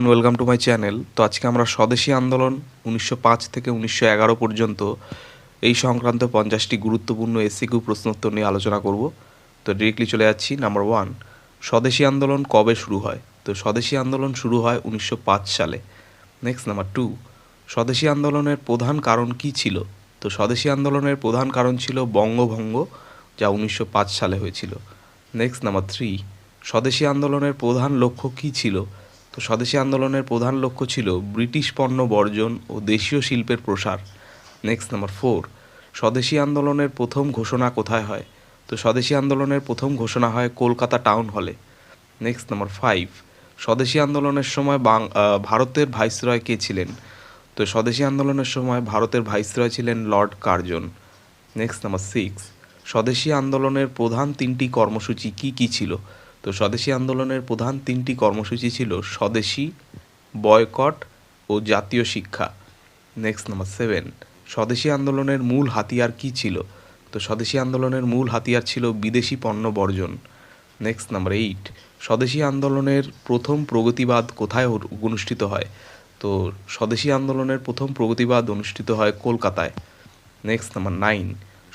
Welcome to my channel. তো আজকে আমরা স্বদেশী আন্দোলন 1905 থেকে 1911 পর্যন্ত এই সংক্রান্ত 50টি গুরুত্বপূর্ণ এসিকিউ প্রশ্নোত্তর নিয়ে আলোচনা করব। তো ডিরেক্টলি চলে যাচ্ছি। নাম্বার 1, স্বদেশী আন্দোলন কবে শুরু হয়? তো স্বদেশী আন্দোলন শুরু হয় 1905 সালে। নেক্সট নাম্বার 2, স্বদেশী আন্দোলনের প্রধান কারণ কী ছিল? তো স্বদেশী আন্দোলনের প্রধান কারণ ছিল বঙ্গভঙ্গ, যা 1905 সালে হয়েছিল। নেক্সট নাম্বার 3, স্বদেশী আন্দোলনের প্রধান লক্ষ্য কী ছিল? তো স্বদেশী আন্দোলনের প্রধান লক্ষ্য ছিল ব্রিটিশ পণ্য বর্জন ও দেশীয় শিল্পের প্রসার। নেক্সট নাম্বার 4, স্বদেশী আন্দোলনের প্রথম ঘোষণা কোথায় হয়? তো স্বদেশী আন্দোলনের প্রথম ঘোষণা হয় কলকাতা টাউন হলে। নেক্সট নাম্বার 5, স্বদেশী আন্দোলনের সময় ভারতের ভাইসরয় কে ছিলেন? তো স্বদেশী আন্দোলনের সময় ভারতের ভাইসরয় ছিলেন লর্ড কার্জন। নেক্সট নাম্বার 6, স্বদেশী আন্দোলনের প্রধান 3টি কর্মসূচি কী কী ছিল? তো স্বদেশী আন্দোলনের প্রধান 3টি কর্মসূচি ছিল স্বদেশী, বয়কট ও জাতীয় শিক্ষা। নেক্সট নাম্বার 7, স্বদেশী আন্দোলনের মূল হাতিয়ার কী ছিল? তো স্বদেশী আন্দোলনের মূল হাতিয়ার ছিল বিদেশি পণ্য বর্জন। নেক্সট নাম্বার 8, স্বদেশী আন্দোলনের প্রথম প্রগতিবাদ কোথায় অনুষ্ঠিত হয়? তো স্বদেশী আন্দোলনের প্রথম প্রগতিবাদ অনুষ্ঠিত হয় কলকাতায়। নেক্সট নাম্বার 9,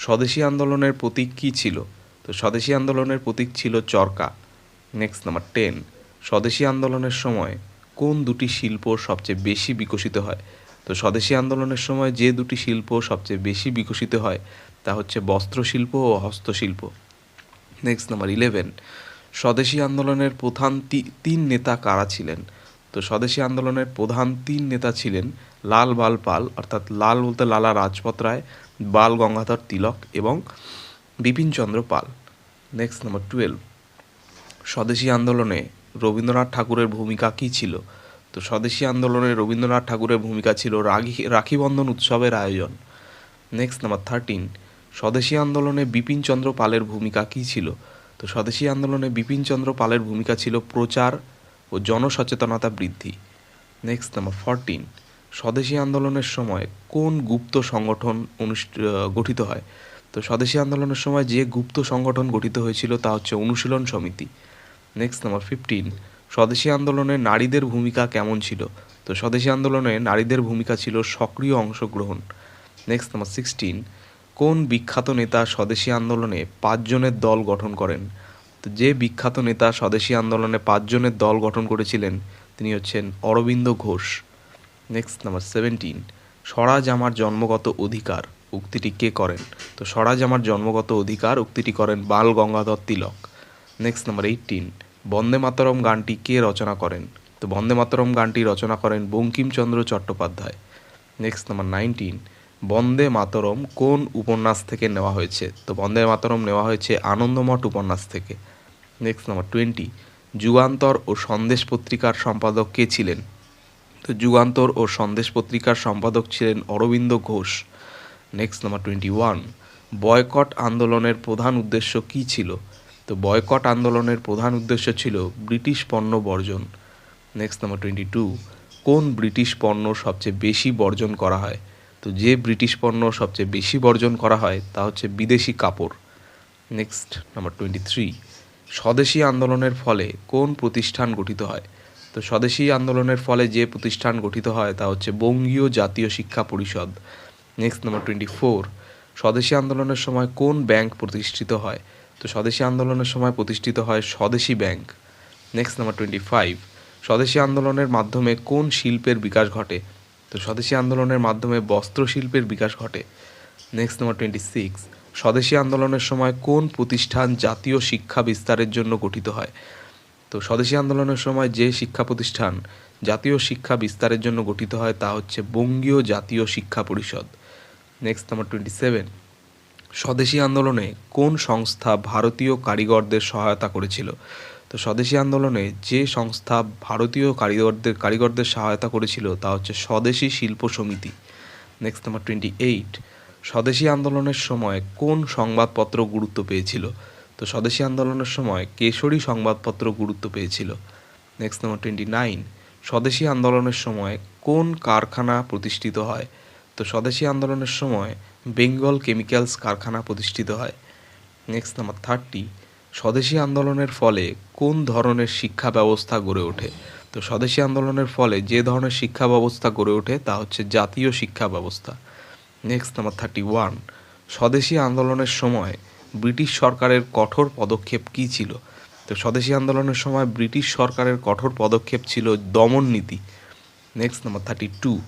স্বদেশী আন্দোলনের প্রতীক কী ছিল? তো স্বদেশী আন্দোলনের প্রতীক ছিল চরকা। নেক্সট নাম্বার 10, স্বদেশী আন্দোলনের সময় কোন দুটি শিল্প সবচেয়ে বেশি বিকশিত হয়? তো স্বদেশী আন্দোলনের সময় যে দুটি শিল্প সবচেয়ে বেশি বিকশিত হয় তা হচ্ছে বস্ত্রশিল্প ও হস্তশিল্প। নেক্সট নাম্বার 11, স্বদেশী আন্দোলনের প্রধান 3 নেতা কারা ছিলেন? তো স্বদেশী আন্দোলনের প্রধান 3 নেতা ছিলেন লাল বাল পাল, অর্থাৎ লাল বলতে লালা রাজপথ রায়, বাল গঙ্গাধর তিলক এবং বিপিনচন্দ্র পাল। নেক্সট নাম্বার 12, স্বদেশী আন্দোলনে রবীন্দ্রনাথ ঠাকুরের ভূমিকা কী ছিল? তো স্বদেশী আন্দোলনে রবীন্দ্রনাথ ঠাকুরের ভূমিকা ছিল রাখি বন্ধন উৎসবের আয়োজন। নেক্সট নাম্বার 13, স্বদেশী আন্দোলনে বিপিনচন্দ্র পালের ভূমিকা কী ছিল? তো স্বদেশী আন্দোলনে বিপিনচন্দ্র পালের ভূমিকা ছিল প্রচার ও জনসচেতনতা বৃদ্ধি। নেক্সট নাম্বার 14, স্বদেশী আন্দোলনের সময় কোন গুপ্ত সংগঠন গঠিত হয়? তো স্বদেশী আন্দোলনের সময় যে গুপ্ত সংগঠন গঠিত হয়েছিল তা হচ্ছে অনুশীলন সমিতি। নেক্সট নাম্বার 15, স্বদেশী আন্দোলনে নারীদের ভূমিকা কেমন ছিল? তো স্বদেশী আন্দোলনে নারীদের ভূমিকা ছিল সক্রিয় অংশগ্রহণ। নেক্সট নাম্বার 16, কোন বিখ্যাত নেতা স্বদেশী আন্দোলনে 5 জনের দল গঠন করেন? তো যে বিখ্যাত নেতা স্বদেশী আন্দোলনে 5 জনের দল গঠন করেছিলেন তিনি হচ্ছেন অরবিন্দ ঘোষ। নেক্সট নাম্বার 17, স্বরাজ আমার জন্মগত অধিকার উক্তিটি কে করেন? তো স্বরাজ আমার জন্মগত অধিকার উক্তিটি করেন বাল গঙ্গাধর তিলক। নেক্সট নাম্বার 18, বন্দে মাতরম গানটি কে রচনা করেন? তো বন্দে মাতরম গানটি রচনা করেন বঙ্কিমচন্দ্র চট্টোপাধ্যায়। নেক্সট নাম্বার 19, বন্দে মাতরম কোন উপন্যাস থেকে নেওয়া হয়েছে? তো বন্দে মাতরম নেওয়া হয়েছে আনন্দমঠ উপন্যাস থেকে। নেক্সট নাম্বার 20, যুগান্তর ও সন্দেশ পত্রিকার সম্পাদক কে ছিলেন? তো যুগান্তর ও সন্দেশ পত্রিকার সম্পাদক ছিলেন Aurobindo Ghosh. Next number 21, boycott আন্দোলনের প্রধান উদ্দেশ্য কী ছিল? তো বয়কট আন্দোলনের প্রধান উদ্দেশ্য ছিল ব্রিটিশ পণ্য বর্জন। নেক্সট নাম্বার 22, কোন ব্রিটিশ পণ্য সবচেয়ে বেশি বর্জন করা হয়? তো যে ব্রিটিশ পণ্য সবচেয়ে বেশি বর্জন করা হয় তা হচ্ছে বিদেশি কাপড়। নেক্সট নাম্বার 23, স্বদেশী আন্দোলনের ফলে কোন প্রতিষ্ঠান গঠিত হয়? তো স্বদেশী আন্দোলনের ফলে যে প্রতিষ্ঠান গঠিত হয় তা হচ্ছে বঙ্গীয় জাতীয় শিক্ষা পরিষদ। নেক্সট নাম্বার 24, স্বদেশী আন্দোলনের সময় কোন ব্যাংক প্রতিষ্ঠিত হয়? তো স্বদেশী আন্দোলনের সময় প্রতিষ্ঠিত হয় স্বদেশী ব্যাংক। নেক্সট নাম্বার 25, স্বদেশী আন্দোলনের মাধ্যমে কোন শিল্পের বিকাশ ঘটে? তো স্বদেশী আন্দোলনের মাধ্যমে বস্ত্র শিল্পের বিকাশ ঘটে। নেক্সট নাম্বার 26, স্বদেশী আন্দোলনের সময় কোন প্রতিষ্ঠান জাতীয় শিক্ষা বিস্তারের জন্য গঠিত হয়? তো স্বদেশী আন্দোলনের সময় যে শিক্ষা প্রতিষ্ঠান জাতীয় শিক্ষা বিস্তারের জন্য গঠিত হয় তা হচ্ছে বঙ্গীয় জাতীয় শিক্ষা পরিষদ। নেক্সট নাম্বার 27, স্বদেশী আন্দোলনে কোন সংস্থা ভারতীয় কারিগরদের সহায়তা করেছিল? তো স্বদেশী আন্দোলনে যে সংস্থা ভারতীয় কারিগরদের সহায়তা করেছিল তা হচ্ছে স্বদেশী শিল্প সমিতি। নেক্সট নাম্বার 28, স্বদেশী আন্দোলনের সময় কোন সংবাদপত্র গুরুত্ব পেয়েছিল? তো স্বদেশী আন্দোলনের সময় কেশরী সংবাদপত্র গুরুত্ব পেয়েছিল। নেক্সট নাম্বার 29, স্বদেশী আন্দোলনের সময় কোন কারখানা প্রতিষ্ঠিত হয়? তো স্বদেশী আন্দোলনের সময় বেঙ্গল কেমিক্যালস কারখানা প্রতিষ্ঠিত হয়। নেক্সট নাম্বার 30, স্বদেশী আন্দোলনের ফলে কোন ধরনের শিক্ষা ব্যবস্থা গড়ে ওঠে? তো তো স্বদেশী আন্দোলনের ফলে যে ধরনের শিক্ষা ব্যবস্থা গড়ে ওঠে তা হচ্ছে জাতীয় শিক্ষা ব্যবস্থা। নেক্সট নাম্বার 31, স্বদেশী আন্দোলনের সময় ব্রিটিশ সরকারের কঠোর পদক্ষেপ কী ছিল? তো স্বদেশী আন্দোলনের সময় ব্রিটিশ সরকারের কঠোর পদক্ষেপ ছিল দমন নীতি। নেক্সট নাম্বার 32,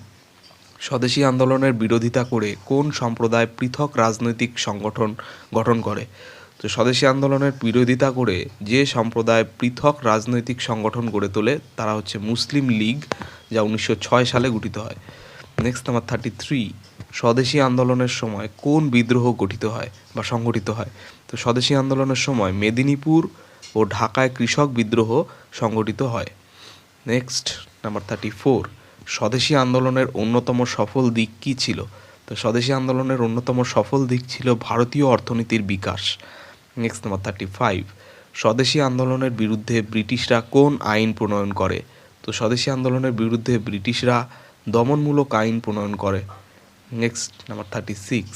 স্বদেশী আন্দোলনের বিরোধিতা করে কোন সম্প্রদায় পৃথক রাজনৈতিক সংগঠন গঠন করে? তো স্বদেশী আন্দোলনের বিরোধিতা করে যে সম্প্রদায় পৃথক রাজনৈতিক সংগঠন গড়ে তোলে তারা হচ্ছে মুসলিম লীগ, যা 1906 সালে গঠিত হয়। নেক্সট নাম্বার 33, স্বদেশী আন্দোলনের সময় কোন বিদ্রোহ গঠিত হয় বা সংগঠিত হয়? তো স্বদেশী আন্দোলনের সময় মেদিনীপুর ও ঢাকায় কৃষক বিদ্রোহ সংগঠিত হয়। নেক্সট নাম্বার 34, স্বদেশী আন্দোলনের অন্যতম সফল দিক কী ছিল? তো স্বদেশী আন্দোলনের অন্যতম সফল দিক ছিল ভারতীয় অর্থনীতির বিকাশ। নেক্সট নাম্বার 35, স্বদেশী আন্দোলনের বিরুদ্ধে ব্রিটিশরা কোন আইন প্রণয়ন করে? তো স্বদেশী আন্দোলনের বিরুদ্ধে ব্রিটিশরা দমনমূলক আইন প্রণয়ন করে। নেক্সট নাম্বার 36,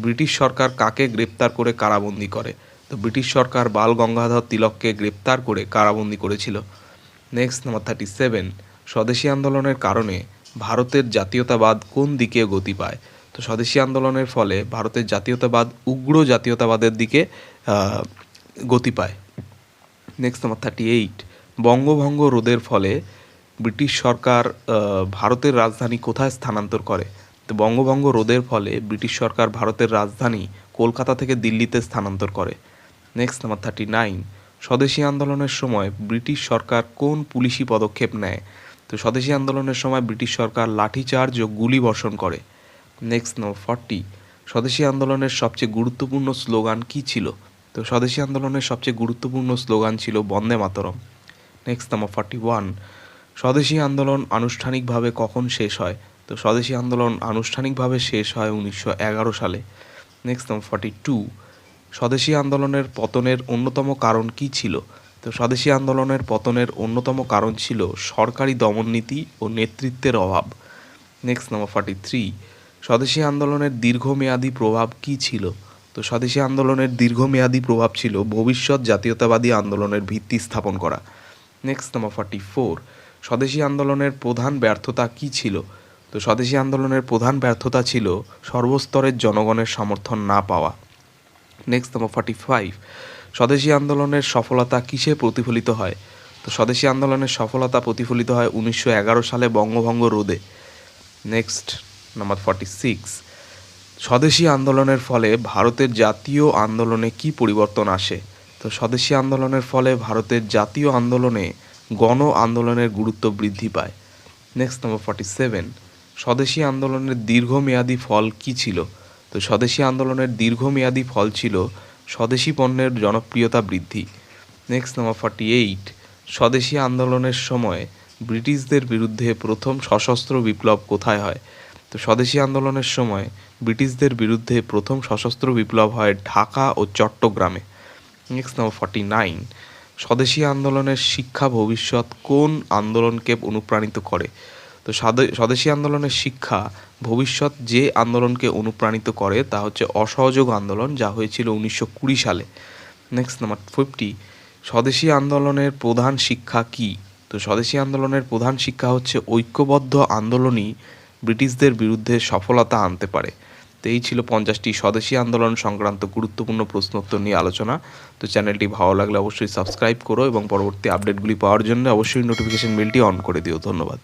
ব্রিটিশ সরকার কাকে গ্রেপ্তার করে কারাবন্দী করে? তো ব্রিটিশ সরকার বাল গঙ্গাধর তিলককে গ্রেপ্তার করে কারাবন্দী করেছিল। নেক্সট নাম্বার 37, স্বদেশী আন্দোলনের কারণে ভারতের জাতীয়তাবাদ কোন দিকে গতি পায়? তো স্বদেশী আন্দোলনের ফলে ভারতের জাতীয়তাবাদ উগ্র জাতীয়তাবাদের দিকে গতি পায়। নেক্সট নাম্বার 38, বঙ্গভঙ্গ রোধের ফলে ব্রিটিশ সরকার ভারতের রাজধানী কোথায় স্থানান্তর করে? তো বঙ্গভঙ্গ রোধের ফলে ব্রিটিশ সরকার ভারতের রাজধানী কলকাতা থেকে দিল্লিতে স্থানান্তর করে। নেক্সট নাম্বার 39, স্বদেশী আন্দোলনের সময় ব্রিটিশ সরকার কোন পুলিশি পদক্ষেপ নেয়? তো স্বদেশী আন্দোলনের সময় ব্রিটিশ সরকার লাঠিচার্জ ও গুলি বর্ষণ করে। নেক্সট নাম্বার 40, স্বদেশী আন্দোলনের সবচেয়ে গুরুত্বপূর্ণ স্লোগান কী ছিল? তো স্বদেশী আন্দোলনের সবচেয়ে গুরুত্বপূর্ণ স্লোগান ছিল বন্দে মাতরম। নেক্সট নাম্বার 41, স্বদেশী আন্দোলন আনুষ্ঠানিকভাবে কখন শেষ হয়? তো স্বদেশী আন্দোলন আনুষ্ঠানিকভাবে শেষ হয় 1911 সালে। নেক্সট নাম্বার 42, স্বদেশী আন্দোলনের পতনের অন্যতম কারণ কী ছিল? তো স্বদেশী আন্দোলনের পতনের অন্যতম কারণ ছিল সরকারি দমননীতি ও নেতৃত্বের অভাব। নেক্সট নাম্বার 43, স্বদেশী আন্দোলনের দীর্ঘমেয়াদী প্রভাব কী ছিল? তো স্বদেশী আন্দোলনের দীর্ঘমেয়াদী প্রভাব ছিল ভবিষ্যৎ জাতীয়তাবাদী আন্দোলনের ভিত্তি স্থাপন করা। নেক্সট নাম্বার 44, স্বদেশী আন্দোলনের প্রধান ব্যর্থতা কী ছিল? তো স্বদেশী আন্দোলনের প্রধান ব্যর্থতা ছিল সর্বস্তরের জনগণের সমর্থন না পাওয়া। নেক্সট নাম্বার 45, স্বদেশী আন্দোলনের সফলতা কিসে প্রতিফলিত হয়? তো স্বদেশী আন্দোলনের সফলতা প্রতিফলিত হয় 1911 সালে বঙ্গভঙ্গ রোধে। নেক্সট নাম্বার 46, স্বদেশী আন্দোলনের ফলে ভারতের জাতীয় আন্দোলনে কী পরিবর্তন আসে? তো স্বদেশী আন্দোলনের ফলে ভারতের জাতীয় আন্দোলনে গণ আন্দোলনের গুরুত্ব বৃদ্ধি পায়। নেক্সট নাম্বার 47, স্বদেশী আন্দোলনের দীর্ঘমেয়াদী ফল কী ছিল? তো স্বদেশী আন্দোলনের দীর্ঘমেয়াদী ফল ছিল স্বদেশী পণ্যের জনপ্রিয়তা বৃদ্ধি। নেক্সট নাম্বার 48, স্বদেশী আন্দোলনের সময় ব্রিটিশদের বিরুদ্ধে প্রথম সশস্ত্র বিপ্লব কোথায় হয়? তো স্বদেশী আন্দোলনের সময় ব্রিটিশদের বিরুদ্ধে প্রথম সশস্ত্র বিপ্লব হয় ঢাকা ও চট্টগ্রামে। নেক্সট নাম্বার 49, স্বদেশী আন্দোলনের শিক্ষা ভবিষ্যৎ কোন আন্দোলনকে অনুপ্রাণিত করে? তো স্বদেশী আন্দোলনের শিক্ষা ভবিষ্যৎ যে আন্দোলনকে অনুপ্রাণিত করে তা হচ্ছে অসহযোগ আন্দোলন, যা হয়েছিল 1920 সালে। নেক্সট নাম্বার 50, স্বদেশী আন্দোলনের প্রধান শিক্ষা কী? তো স্বদেশী আন্দোলনের প্রধান শিক্ষা হচ্ছে ঐক্যবদ্ধ আন্দোলনই ব্রিটিশদের বিরুদ্ধে সফলতা আনতে পারে। তো এই ছিল 50টি স্বদেশী আন্দোলন সংক্রান্ত গুরুত্বপূর্ণ প্রশ্নোত্তর নিয়ে আলোচনা। তো চ্যানেলটি ভালো লাগলে অবশ্যই সাবস্ক্রাইব করো এবং পরবর্তী আপডেটগুলি পাওয়ার জন্য অবশ্যই নোটিফিকেশন বেলটি অন করে দিও। ধন্যবাদ।